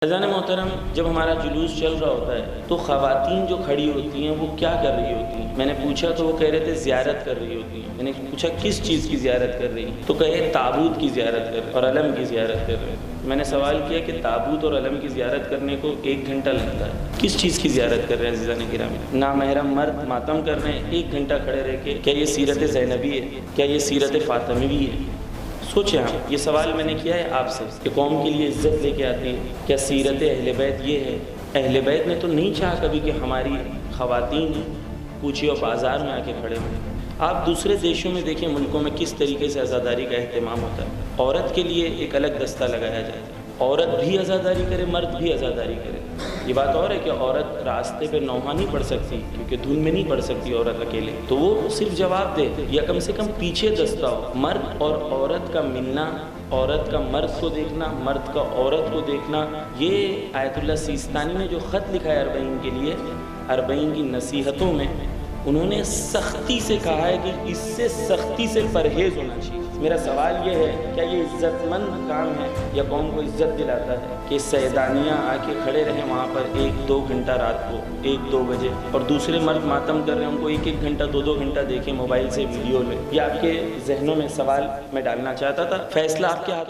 اذان محترم، جب ہمارا جلوس چل رہا ہوتا ہے تو خواتین جو کھڑی ہوتی ہیں وہ کیا کر رہی ہوتی ہیں؟ میں نے پوچھا تو وہ کہہ رہے تھے زیارت کر رہی ہوتی ہیں۔ میں نے پوچھا کس چیز کی زیارت کر رہی ہیں؟ تو کہے تابوت کی زیارت کر رہے اور علم کی زیارت کر رہے ہیں۔ میں نے سوال کیا کہ تابوت اور علم کی زیارت کرنے کو 1 گھنٹہ لگتا ہے، کس چیز کی زیارت کر رہے ہیں عزیزان گرامی؟ نامحرم مرد ماتم کر رہے ہیں 1 گھنٹہ کھڑے رہ کے، کیا یہ سیرت زینبی ہے؟ کیا یہ سیرت فاطمی ہے؟ سوچیں آپ، یہ سوال میں نے کیا ہے آپ سے کہ قوم کے لیے عزت لے کے آتے ہیں، کیا سیرت اہل بیت یہ ہے؟ اہل بیت نے تو نہیں چاہا کبھی کہ ہماری خواتین کوچے اور بازار میں آ کے کھڑے ہوں۔ آپ دوسرے دیشوں میں دیکھیں، ملکوں میں کس طریقے سے عزاداری کا اہتمام ہوتا ہے۔ عورت کے لیے ایک الگ دستہ لگایا جائے، عورت بھی عزاداری کرے، مرد بھی عزاداری کرے۔ یہ بات اور ہے کہ عورت راستے پہ نوحہ نہیں پڑھ سکتی، کیونکہ دھن میں نہیں پڑھ سکتی عورت اکیلے، تو وہ صرف جواب دے یا کم سے کم پیچھے دستہ ہو۔ مرد اور عورت کا ملنا، عورت کا مرد کو دیکھنا، مرد کا عورت کو دیکھنا، یہ آیت اللہ سیستانی نے جو خط لکھا ہے 40 کے لیے، 40 کی نصیحتوں میں انہوں نے سختی سے کہا ہے کہ اس سے سختی سے پرہیز ہونا چاہیے۔ میرا سوال یہ ہے، کیا یہ عزت مند کام ہے یا قوم کو عزت دلاتا ہے کہ سیدانیاں آ کے کھڑے رہیں وہاں پر 1-2 گھنٹہ رات کو 1-2 بجے، اور دوسرے مرد ماتم کر رہے ہیں، ان کو 1-1 گھنٹہ 2-2 گھنٹہ دیکھیں موبائل سے ویڈیو لیں؟ یہ آپ کے ذہنوں میں سوال میں ڈالنا چاہتا تھا، فیصلہ آپ کے ہاتھ